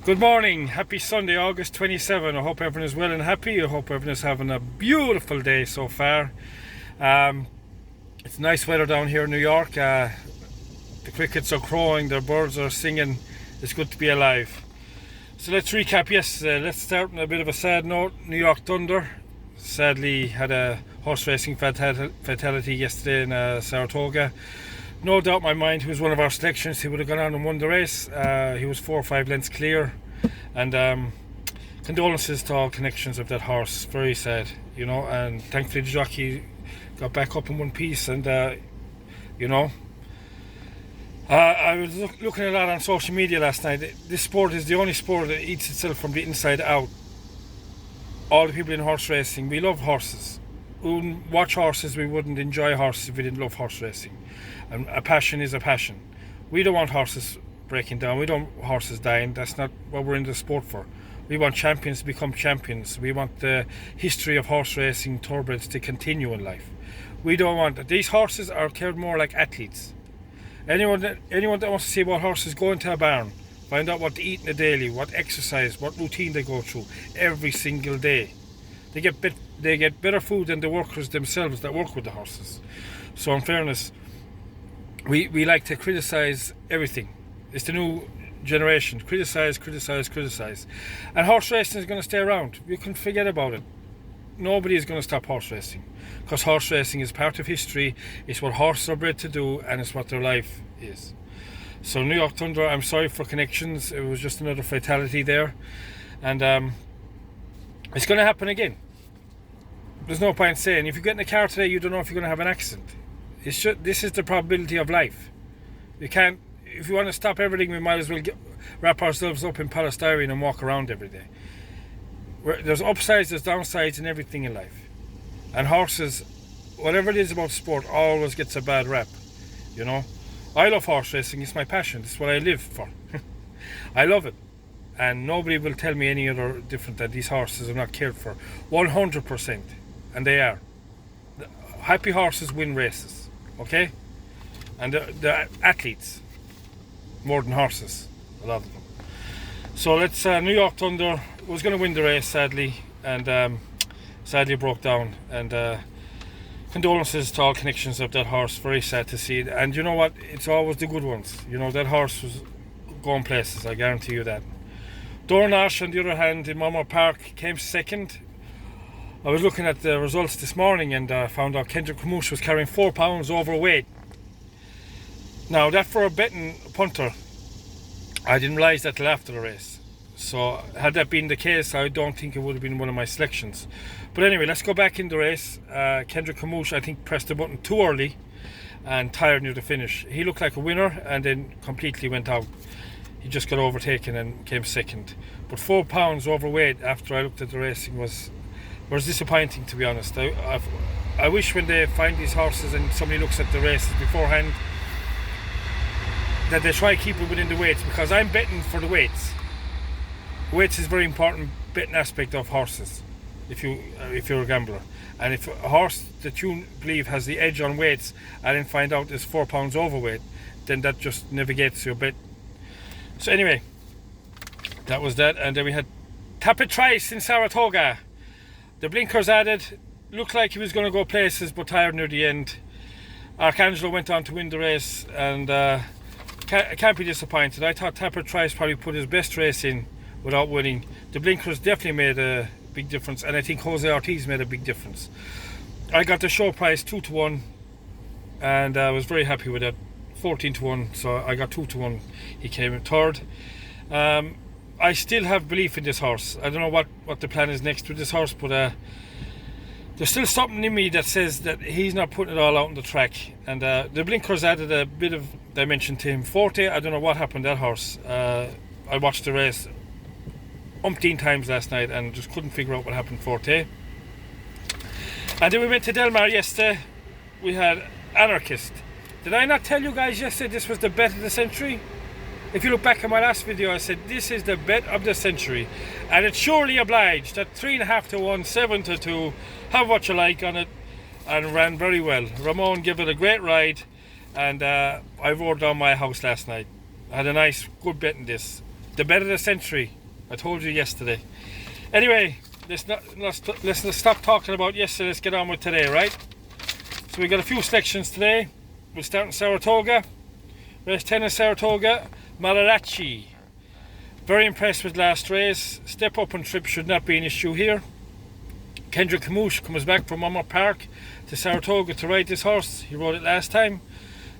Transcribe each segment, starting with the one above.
Good morning, happy Sunday, August 27. I hope everyone is well and happy. I hope everyone is having a beautiful day so far. It's nice weather down here in New York. The crickets are crowing, the birds are singing. It's good to be alive. So let's recap yesterday. Let's start on a bit of a sad note. New York Thunder sadly had a horse racing fatality yesterday in Saratoga. No doubt in my mind he was one of our selections. He would have gone on and won the race. He was 4 or 5 lengths clear, and condolences to all connections of that horse. Very sad, and thankfully the jockey got back up in one piece. And I was looking a lot on social media last night. This sport is the only sport that eats itself from the inside out. All the people in horse racing, we love horses. We wouldn't watch horses, we wouldn't enjoy horses if we didn't love horse racing. And a passion is a passion. We don't want horses breaking down. We don't want horses dying. That's not what we're in the sport for. We want champions to become champions. We want the history of horse racing, thoroughbreds, to continue in life. We don't want... These horses are cared more like athletes. Anyone that wants to see about horses, go into a barn. Find out what they eat in a daily, what exercise, what routine they go through every single day. They get better food than the workers themselves that work with the horses. So in fairness, we like to criticise everything. It's the new generation. Criticise. And horse racing is going to stay around. You can forget about it. Nobody is going to stop horse racing. Because horse racing is part of history. It's what horses are bred to do, and it's what their life is. So New York Thunder, I'm sorry for connections. It was just another fatality there. And it's going to happen again. There's no point saying, if you get in a car today, you don't know if you're going to have an accident. This is the probability of life. You can't, if you want to stop everything, we might as well wrap ourselves up in polystyrene and walk around every day. There's upsides, there's downsides in everything in life. And horses, whatever it is about sport, always gets a bad rap. I love horse racing, it's my passion, it's what I live for. I love it. And nobody will tell me any other different, that these horses are not cared for. 100%. And they are. Happy horses win races, okay? And the athletes, more than horses, a lot of them. So let's, New York Thunder was going to win the race, sadly, and sadly broke down. And condolences to all connections of that horse. Very sad to see it. And you know what? It's always the good ones. That horse was going places, I guarantee you that. Dornash, on the other hand, in Monmouth Park, came second. I was looking at the results this morning and found out Kendrick Camouche was carrying 4 pounds overweight. Now, that for a betting punter, I didn't realise that till after the race. So, had that been the case, I don't think it would have been one of my selections. But anyway, let's go back in the race. Kendrick Camouche, I think, pressed the button too early and tired near the finish. He looked like a winner and then completely went out. He just got overtaken and came second. But 4 pounds overweight after I looked at the racing was disappointing, to be honest. I wish when they find these horses and somebody looks at the races beforehand that they try to keep it within the weights, because I'm betting for the weights. Weights is a very important betting aspect of horses if you're a gambler. And if a horse that you believe has the edge on weights and then find out is 4 pounds overweight, then that just negates your bet. So anyway, that was that. And then we had Tapit Trice in Saratoga. The blinkers added, looked like he was going to go places, but tired near the end. Arcangelo went on to win the race, and can't be disappointed. I thought Tapit Trice probably put his best race in without winning. The blinkers definitely made a big difference, and I think Jose Ortiz made a big difference. I got the show price 2-1, and I was very happy with that. 14-1, so I got 2-1. He came in third. I still have belief in this horse. I don't know what the plan is next with this horse, but there's still something in me that says that he's not putting it all out on the track. And the blinkers added a bit of dimension to him. Forte, I don't know what happened to that horse. I watched the race umpteen times last night and just couldn't figure out what happened to Forte. And then we went to Del Mar yesterday. We had Anarchist. Did I not tell you guys yesterday this was the bet of the century? If you look back at my last video, I said this is the bet of the century, and it surely obliged. At 3.5 to 1, 7 to 2, have what you like on it, and ran very well. Ramon gave it a great ride, and I rode down my house last night. I had a nice, good bet in this. The bet of the century. I told you yesterday. Anyway, let's stop talking about yesterday. Let's get on with today, right? So we got a few selections today. We'll start in Saratoga. Race 10 in Saratoga. Malarachi. Very impressed with last race. Step up and trip should not be an issue here. Kendrick Kamoosh comes back from Monmouth Park to Saratoga to ride this horse. He rode it last time.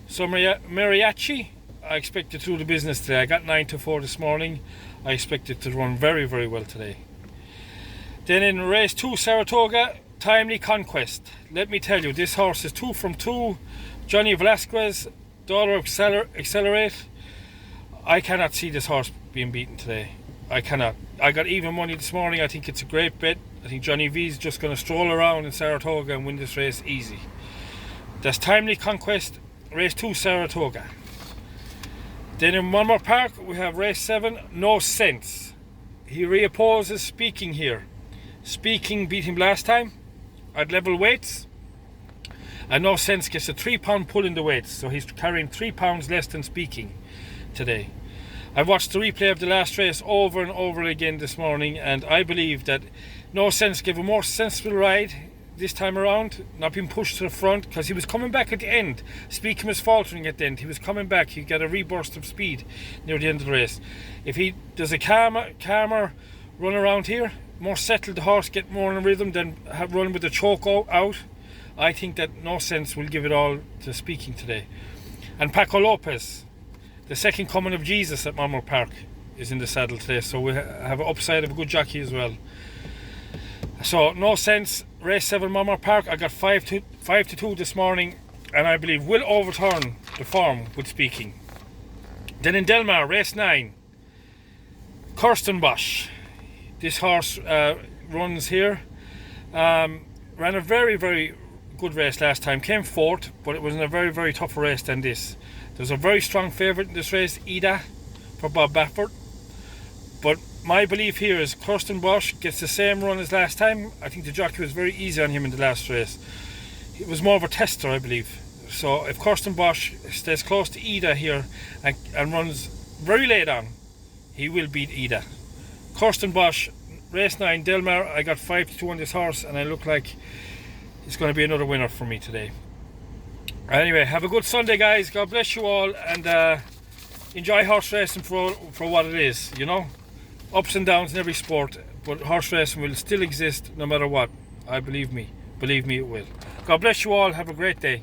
So Mariachi, I expect it to do the business today. I got 9-4 this morning. I expect it to run very, very well today. Then in race 2 Saratoga, Timely Conquest. Let me tell you, this horse is 2 from 2. Johnny Velasquez, daughter of Accelerate. I cannot see this horse being beaten today. I cannot. I got even money this morning. I think it's a great bet. I think Johnny V is just going to stroll around in Saratoga and win this race easy. That's Timely Conquest, race 2 Saratoga. Then in Monmouth Park we have race 7, No Sense. He reopposes Speaking here. Speaking beat him last time at level weights. And No Sense gets a 3-pound pull in the weights, so he's carrying 3 pounds less than Speaking today. I watched the replay of the last race over and over again this morning, and I believe that No Sense gave a more sensible ride this time around, not being pushed to the front, because he was coming back at the end. Speaking was faltering at the end. He was coming back. He got a reburst of speed near the end of the race. If he does a calmer run around here, more settled, the horse get more in rhythm than run with the choke out, I think that No Sense will give it all to Speaking today. And Paco Lopez, the second coming of Jesus at Monmouth Park, is in the saddle today, so we have an upside of a good jockey as well. So No Sense, race 7 Monmouth Park. I got 5-2 this morning, and I believe will overturn the form with Speaking. Then in Delmar, race 9, Kirstenbosch. This horse runs here. Ran a very, very good race last time. Came 4th, but it was in a very, very tougher race than this. There's a very strong favourite in this race, Ida, for Bob Baffert. But my belief here is Kirstenbosch gets the same run as last time. I think the jockey was very easy on him in the last race. It was more of a tester, I believe. So if Kirstenbosch stays close to Ida here and runs very late on, he will beat Ida. Kirstenbosch, race 9, Delmar. I got 5-2 on this horse, and I look like it's going to be another winner for me today. Anyway, have a good Sunday, guys. God bless you all, and enjoy horse racing for what it is, you know. Ups and downs in every sport, but horse racing will still exist no matter what. Believe me it will. God bless you all. Have a great day.